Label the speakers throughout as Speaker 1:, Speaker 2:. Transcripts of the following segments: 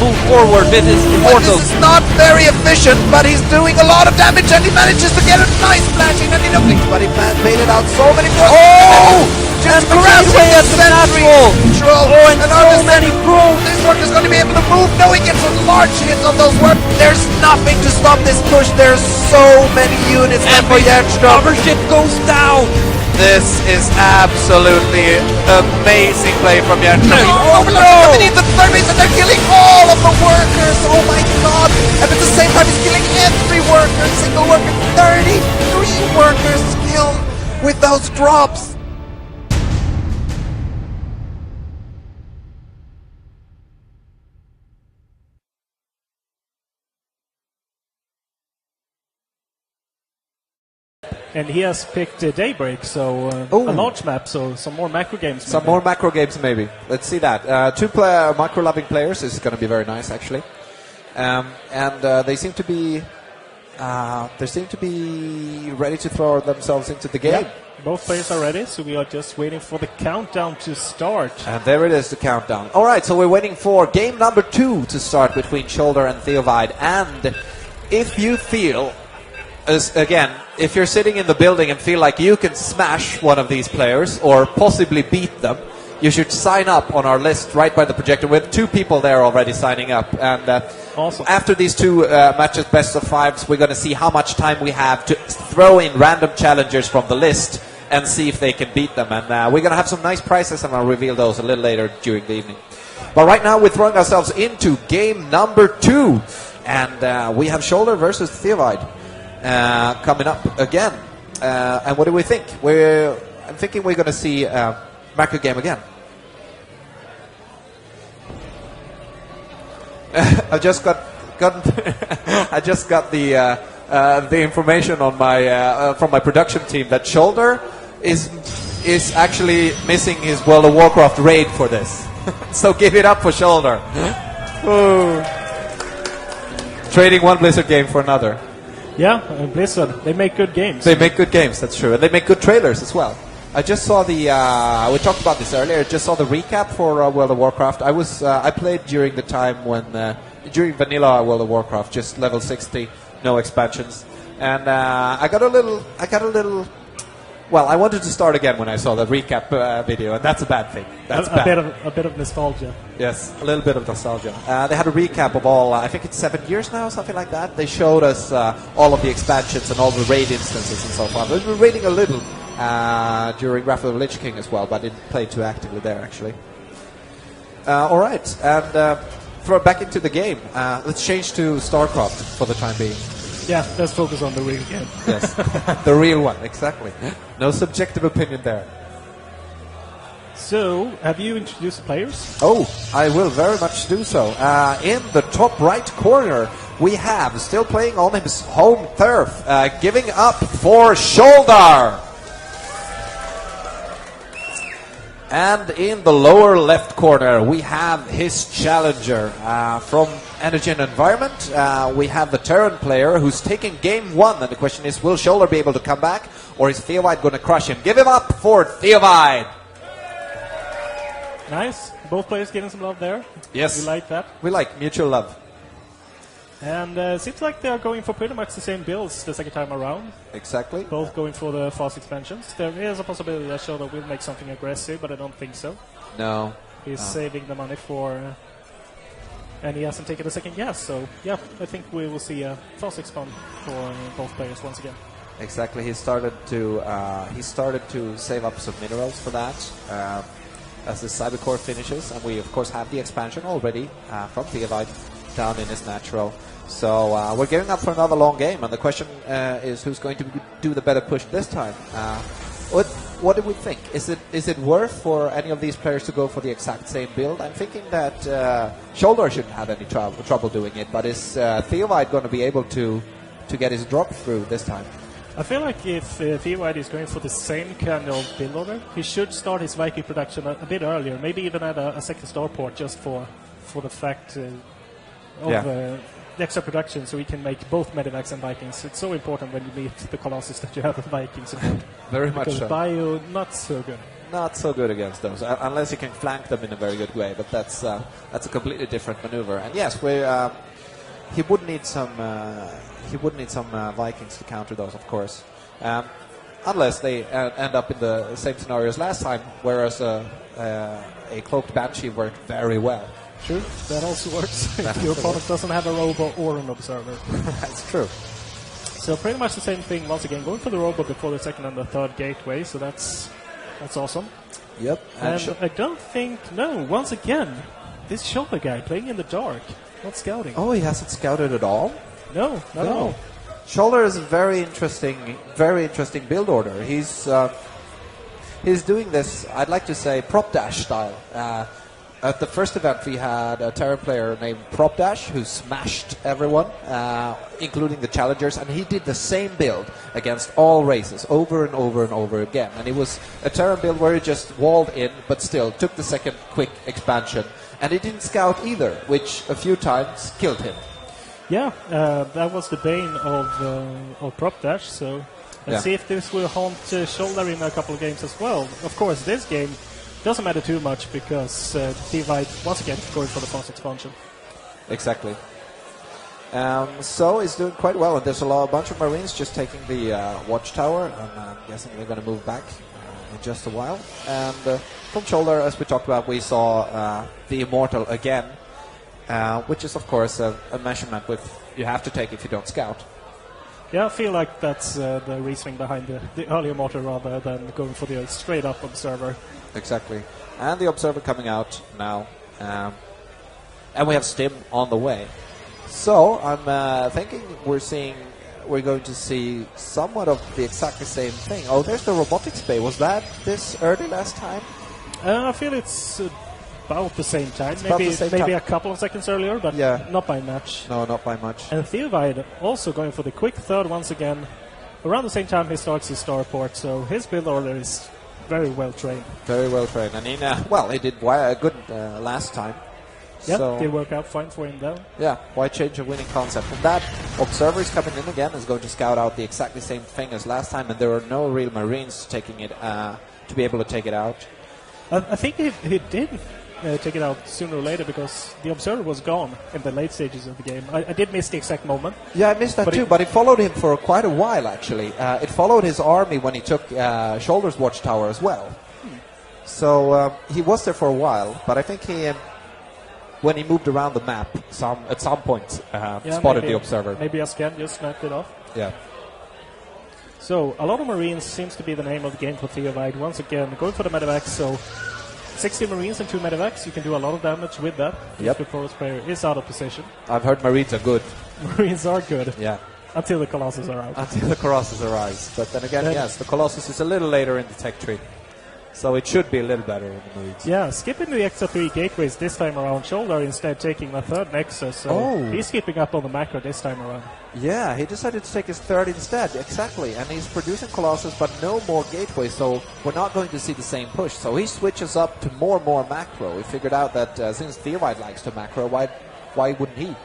Speaker 1: move forward with his immortals.
Speaker 2: This is not very efficient, but he's doing a lot of damage, and he manages to get a nice flashing, and he don't think, but he made it out so many more.
Speaker 1: Oh!
Speaker 2: Just
Speaker 1: And
Speaker 2: grab
Speaker 1: away at the natural.
Speaker 2: Oh,
Speaker 1: and so many probes.
Speaker 2: This work is going to be able to move. No, he gets a large hit on those work. There's nothing to stop this push. There's so many units left for Jernström.
Speaker 1: Our ship goes down.
Speaker 2: This is absolutely amazing play from Jernström.
Speaker 1: Oh, no!
Speaker 2: Coming in the third base, and they're killing all of the workers. Oh my god! And at the same time, he's killing every worker, single worker. 33 workers killed with those drops.
Speaker 3: And he has picked Daybreak, so a large map, so some more macro games.
Speaker 2: Some more macro games, maybe. Let's see that. Two macro-loving players is going to be very nice, actually. And they seem to be ready to throw themselves into the game.
Speaker 3: Yeah, both players are ready, so we are just waiting for the countdown to start.
Speaker 2: And there it is, the countdown. All right, so we're waiting for game number 2 to start between ecTheovide and ecTheovide. And if you feel, again, if you're sitting in the building and feel like you can smash one of these players or possibly beat them, you should sign up on our list right by the projector. We have 2 people there already signing up. And
Speaker 3: awesome.
Speaker 2: After these 2 matches, best of 5s, we're going to see how much time we have to throw in random challengers from the list and see if they can beat them. And we're going to have some nice prizes, and I'll reveal those a little later during the evening. But right now, we're throwing ourselves into game number 2. And we have ecSholdar versus ecTheovide. Coming up again. And what do we think? I'm thinking we're going to see macro game again. I just got I just got the information on my from my production team that ecSholdar is actually missing his World of Warcraft raid for this. So give it up for ecSholdar. Trading one Blizzard game for another.
Speaker 3: Yeah, Blizzard, they make good games.
Speaker 2: They make good games, that's true. And they make good trailers as well. I just saw the, we talked about this earlier, I just saw the recap for World of Warcraft. I played during the time when, during vanilla World of Warcraft, just level 60, no expansions. And I got a little, well, I wanted to start again when I saw the recap video, and that's a bad thing. That's bad.
Speaker 3: A bit of nostalgia.
Speaker 2: Yes, a little bit of nostalgia. They had a recap of all, I think it's 7 years now, something like that. They showed us all of the expansions and all the raid instances and so forth. We've been raiding a little during Wrath of the Lich King as well, but I didn't play too actively there, actually. All right, and throw it back into the game. Let's change to StarCraft for the time being.
Speaker 3: Yeah, let's focus on the real game.
Speaker 2: Yes, the real one, exactly. No subjective opinion there.
Speaker 3: So, have you introduced the players?
Speaker 2: Oh, I will very much do so. In the top right corner, we have, still playing on his home turf, giving up for ecSholdar. And in the lower left corner, we have his challenger from Energy and Environment. We have the Terran player who's taking game 1. And the question is, will ecSholdar be able to come back? Or is ecTheovide going to crush him? Give him up for ecTheovide.
Speaker 3: Nice. Both players getting some love there.
Speaker 2: Yes.
Speaker 3: We like that.
Speaker 2: We like mutual love.
Speaker 3: And seems like they're going for pretty much the same builds the second time around.
Speaker 2: Exactly.
Speaker 3: Both going for the fast expansions. There is a possibility that ecSholdar will make something aggressive, but I don't think so.
Speaker 2: No.
Speaker 3: He's saving the money for... and he hasn't taken a second guess, so yeah, I think we will see a fast expand for both players once again.
Speaker 2: Exactly. He started to save up some minerals for that as the Cybercore finishes, and we of course have the expansion already from ecTheovide down in his natural. So we're gearing up for another long game, and the question is who's going to do the better push this time. What do we think? Is it worth for any of these players to go for the exact same build? I'm thinking that ecSholdar shouldn't have any trouble doing it, but is ecTheovide going to be able to get his drop through this time?
Speaker 3: I feel like if ecTheovide is going for the same kind of build order, he should start his Viking production a bit earlier, maybe even add a second starport just for the fact of the extra production so we can make both Medivacs and Vikings. It's so important when you meet the Colossus that you have a Viking support.
Speaker 2: Very much
Speaker 3: Because
Speaker 2: so.
Speaker 3: Bio, not so good.
Speaker 2: Not so good against those, unless you can flank them in a very good way. But that's a completely different maneuver. And yes, he would need some Vikings to counter those, of course, unless they end up in the same scenario as last time, whereas a cloaked Banshee worked very well.
Speaker 3: True, that also works.
Speaker 2: That
Speaker 3: If your
Speaker 2: also
Speaker 3: opponent doesn't have a robo or an observer.
Speaker 2: That's true.
Speaker 3: So pretty much the same thing once again. Going for the robo before the second and the third gateway, so that's awesome.
Speaker 2: Yep.
Speaker 3: And I don't think, no, once again, this Shoulder guy playing in the dark, not scouting.
Speaker 2: Oh, he hasn't scouted at all?
Speaker 3: No, not at all.
Speaker 2: Shoulder is a very interesting build order. He's doing this, I'd like to say, prop dash style. At the first event, we had a Terran player named Prop Dash who smashed everyone, including the challengers, and he did the same build against all races over and over and over again. And it was a Terran build where he just walled in, but still took the second quick expansion. And he didn't scout either, which a few times killed him.
Speaker 3: Yeah, that was the bane of Prop Dash, so let's see if this will haunt Shoulder in a couple of games as well. Of course, this game doesn't matter too much because ecTheovide once again going for the fast expansion.
Speaker 2: Exactly. So he's doing quite well, and there's a bunch of Marines just taking the watchtower, and I'm guessing they're going to move back in just a while. And from Shoulder, as we talked about, we saw the Immortal again, which is of course a measurement you have to take if you don't scout.
Speaker 3: Yeah, I feel like that's the reasoning behind the early Immortal rather than going for the straight up Observer.
Speaker 2: Exactly. And the Observer coming out now. And we have Stim on the way. So I'm thinking we're going to see somewhat of the exactly same thing. Oh, there's the Robotics Bay. Was that this early last time?
Speaker 3: I feel it's about the same time.
Speaker 2: Maybe
Speaker 3: A couple of seconds earlier, but not by much.
Speaker 2: No, not by much.
Speaker 3: And ecTheovide also going for the quick third once again. Around the same time he starts his starport, so his build order is very well trained.
Speaker 2: Very well trained. And he did good last time.
Speaker 3: Yeah,
Speaker 2: so
Speaker 3: did work out fine for him though.
Speaker 2: Yeah, why change a winning concept? And that Observer is coming in again, is going to scout out the exactly same thing as last time, and there are no real Marines taking it to be able to take it out.
Speaker 3: I think he did take it out sooner or later because the Observer was gone in the late stages of the game. I did miss the exact moment.
Speaker 2: Yeah, I missed that too, but it followed him for quite a while actually. It followed his army when he took Shoulder's watchtower as well. So he was there for a while, but I think when he moved around the map, at some point spotted the Observer.
Speaker 3: Maybe a scan just snapped it off.
Speaker 2: Yeah.
Speaker 3: So a lot of Marines seems to be the name of the game for ecTheovide. Once again, going for the Medivacs, so 60 Marines and 2 Medivacs, you can do a lot of damage with that.
Speaker 2: Yep.
Speaker 3: The Protoss player is out of position.
Speaker 2: I've heard Marines are good.
Speaker 3: Marines are good.
Speaker 2: Yeah.
Speaker 3: Until the Colossus are out.
Speaker 2: Until the Colossus arrives. But then again, yes, the Colossus is a little later in the tech tree. So it should be a little better in the Marines.
Speaker 3: Yeah, skipping the extra 3 gateways this time around. Shoulder instead taking a third Nexus. So he's keeping up on the macro this time around.
Speaker 2: Yeah, he decided to take his third instead, exactly. And he's producing Colossus, but no more gateways, so we're not going to see the same push. So he switches up to more and more macro. He figured out that since ecTheovide likes to macro, why wouldn't he?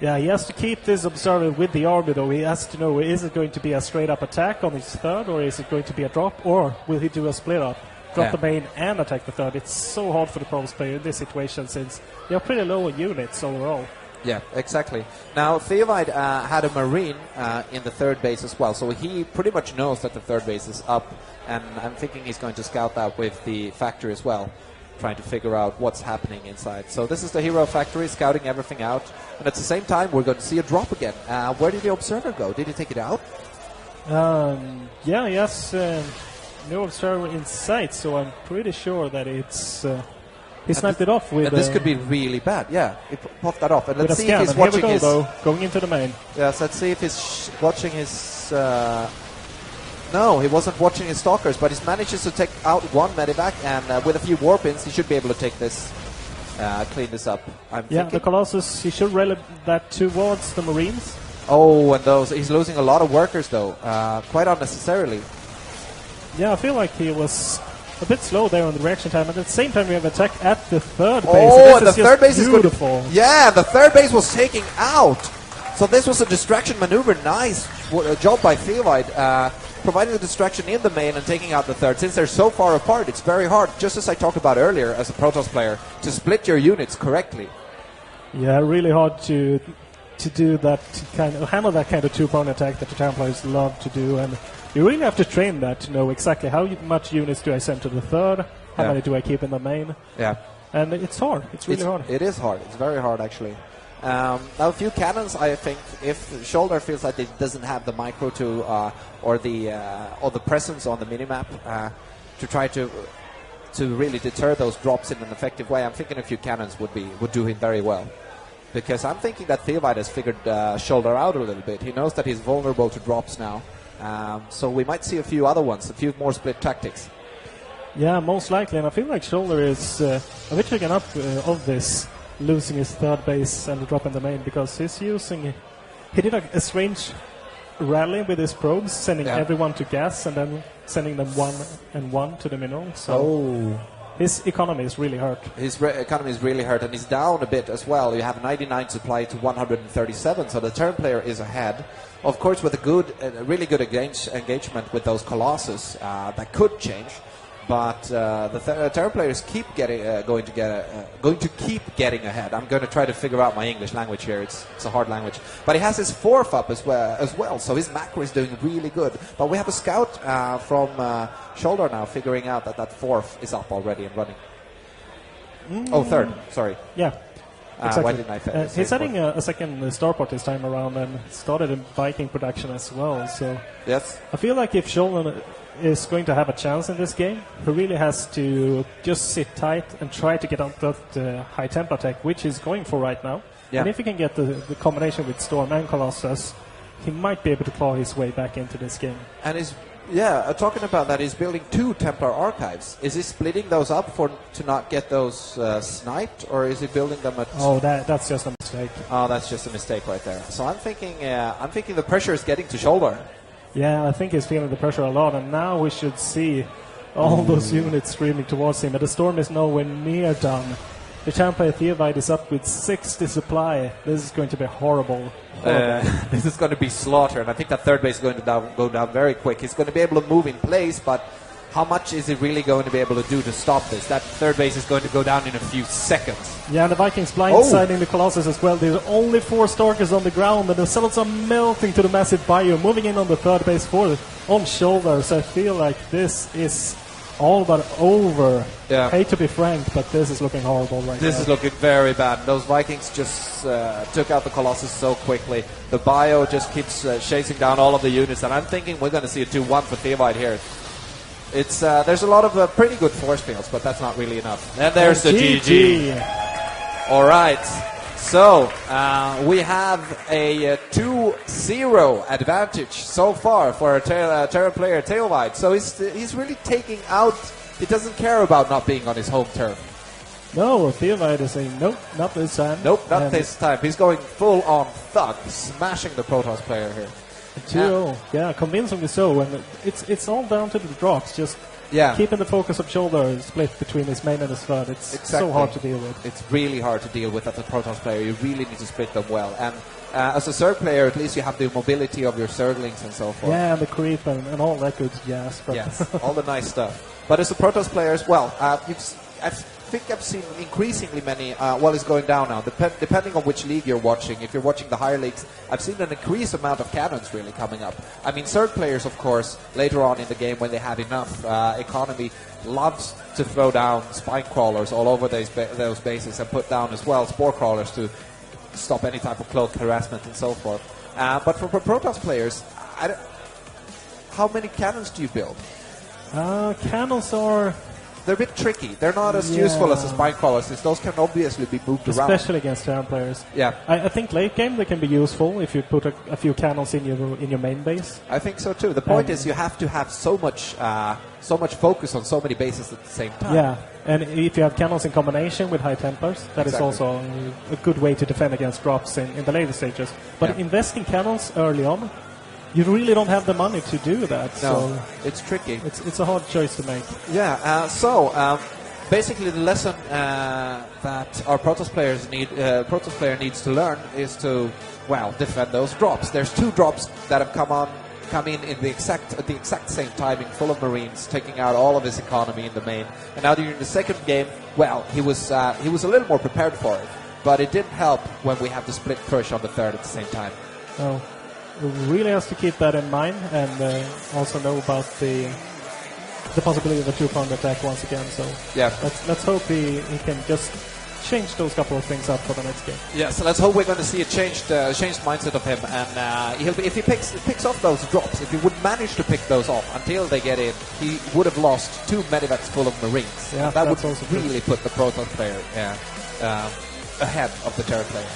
Speaker 3: Yeah, he has to keep this Observer with the army, though. He has to know, is it going to be a straight-up attack on his third, or is it going to be a drop, or will he do a split-up? Drop the main and attack the third. It's so hard for the Protoss player in this situation since they're pretty low on units overall.
Speaker 2: Yeah, exactly. Now, ecTheovide had a Marine in the third base as well, so he pretty much knows that the third base is up, and I'm thinking he's going to scout that with the factory as well, trying to figure out what's happening inside. So this is the Hero Factory, scouting everything out, and at the same time, we're going to see a drop again. Where did the Observer go? Did he take it out?
Speaker 3: Yeah, yes. No Observer in sight, so I'm pretty sure that it's... he snapped it off with...
Speaker 2: And this could be really bad. Yeah, he popped that off. And let's see
Speaker 3: if
Speaker 2: he's watching
Speaker 3: here we go,
Speaker 2: his...
Speaker 3: though, going into the main.
Speaker 2: Yes, let's see if he's watching his... No, he wasn't watching his Stalkers, but he manages to take out one Medivac, and with a few Warpins, he should be able to take this, clean this up.
Speaker 3: The Colossus, he should rally that towards the Marines.
Speaker 2: Oh, and he's losing a lot of workers, though, quite unnecessarily.
Speaker 3: Yeah, I feel like he was a bit slow there on the reaction time. At the same time, we have attack at the third base.
Speaker 2: Oh, and
Speaker 3: This
Speaker 2: the
Speaker 3: is
Speaker 2: third
Speaker 3: just
Speaker 2: base is
Speaker 3: beautiful.
Speaker 2: good. Yeah, the third base was taking out. So this was a distraction maneuver. Nice job by ecTheovide, providing the distraction in the main and taking out the third. Since they're so far apart, it's very hard, just as I talked about earlier as a Protoss player, to split your units correctly.
Speaker 3: Yeah, really hard to do that handle that kind of two-prone attack that the Terran players love to do, and you really have to train that to know exactly how much units do I send to the third, how many do I keep in the main.
Speaker 2: Yeah,
Speaker 3: and it's hard. It's really hard.
Speaker 2: It is hard. It's very hard actually. Now a few cannons. I think if Shoulder feels like it doesn't have the micro to or the presence on the minimap to try to really deter those drops in an effective way, I'm thinking a few cannons would do him very well. Because I'm thinking that ecTheovide has figured Shoulder out a little bit. He knows that he's vulnerable to drops now. So we might see a few other ones, a few more split tactics.
Speaker 3: Yeah, most likely. And I feel like Shoulder is a bit taken up of this, losing his third base and the drop in the main, because he's using... He did a strange rally with his probes, sending everyone to gas and then sending them one and one to the mineral. So his economy is really hurt.
Speaker 2: His economy is really hurt, and he's down a bit as well. You have 99 supply to 137, so the Terran player is ahead. Of course, with a really good engagement with those Colossus, that could change. But the Terran players keep going to keep getting ahead. I'm going to try to figure out my English language here. It's a hard language. But he has his fourth up as well. So his macro is doing really good. But we have a scout from Shoulder now figuring out that fourth is up already and running. Oh, third. Sorry.
Speaker 3: Yeah. Exactly.
Speaker 2: Why didn't I
Speaker 3: he's adding a second starport this time around and started a Viking production as well. So
Speaker 2: yes,
Speaker 3: I feel like if Shoulder is going to have a chance in this game, he really has to just sit tight and try to get out that high temp attack, which he's going for right now. Yeah. And if he can get the combination with Storm and Colossus, he might be able to claw his way back into this game.
Speaker 2: And talking about that, he's building 2 Templar archives. Is he splitting those up to not get those sniped, or is he building them at...
Speaker 3: Oh, that's just a mistake.
Speaker 2: Oh, that's just a mistake right there. So I'm thinking the pressure is getting to Shoulder.
Speaker 3: Yeah, I think he's feeling the pressure a lot, and now we should see all those units streaming towards him. But the Storm is nowhere near done. The Terran player ecTheovide is up with 60 supply. This is going to be horrible.
Speaker 2: This is going to be slaughter, and I think that third base is going to go down very quick. He's going to be able to move in place, but how much is he really going to be able to do to stop this? That third base is going to go down in a few seconds.
Speaker 3: Yeah, and the Vikings blindsiding the Colossus as well. There's only 4 Stalkers on the ground, and the Zealots are melting to the massive bio, moving in on the third base on Shoulder. So I feel like this is all but over. Yeah. Hate to be frank, but this is looking horrible right now.
Speaker 2: This is looking very bad. Those Vikings just took out the Colossus so quickly. The bio just keeps chasing down all of the units, and I'm thinking we're going to see a 2-1 for ecTheovide here. It's there's a lot of pretty good force fields, but that's not really enough. And there's the GG. All right. So we have a 2-0 advantage so far for a Terran player, ecTheovide. So he's really taking out. He doesn't care about not being on his home turf.
Speaker 3: No, ecTheovide is saying nope, not this time.
Speaker 2: Nope, not this time. He's going full on thug, smashing the Protoss player here.
Speaker 3: 2-0, yeah, convincingly so, and it's all down to the drops. Just keeping the focus of Shoulder split between his main and his third. It's so hard to deal with.
Speaker 2: It's really hard to deal with as a Protoss player. You really need to split them well. And as a Zerg player, at least you have the mobility of your Zerglings and so forth.
Speaker 3: Yeah, and the creep and all that good jazz.
Speaker 2: Yes, all the nice stuff. But as a Protoss player as well, I think I've seen increasingly many, it's going down now, depending on which league you're watching. If you're watching the higher leagues, I've seen an increased amount of cannons really coming up. I mean, Zerg players, of course, later on in the game when they had enough economy, loves to throw down spine crawlers all over those bases and put down as well spore crawlers to stop any type of cloak harassment and so forth. But for Protoss players, how many cannons do you build?
Speaker 3: Cannons are...
Speaker 2: They're a bit tricky. They're not as useful as the spine crawlers, since those can obviously be moved around.
Speaker 3: Especially against Terran players.
Speaker 2: Yeah.
Speaker 3: I think late game they can be useful if you put a few cannons in your main base.
Speaker 2: I think so too. The point is you have to have so much focus on so many bases at the same time.
Speaker 3: Yeah, and if you have cannons in combination with high tempers, that is also a good way to defend against drops in the later stages. But investing cannons early on you really don't have the money to do that.
Speaker 2: No,
Speaker 3: So
Speaker 2: it's tricky.
Speaker 3: it's a hard choice to make.
Speaker 2: Yeah. Basically, the lesson that our Protoss player needs to learn is to defend those drops. There's 2 drops that have come in the exact same timing, full of Marines, taking out all of his economy in the main. And now during the second game, he was a little more prepared for it, but it didn't help when we have the split push on the third at the same time.
Speaker 3: No, we really has to keep that in mind, and also know about the possibility of a 2-pronged attack once again. So
Speaker 2: yeah,
Speaker 3: let's hope he can just change those couple of things up for the next game.
Speaker 2: Yeah, so let's hope we're going to see a changed mindset of him, and if he picks off those drops, if he would manage to pick those off until they get in, he would have lost 2 medivets full of Marines.
Speaker 3: Yeah,
Speaker 2: that would
Speaker 3: also
Speaker 2: really put the Protoss player ahead of the Terran player.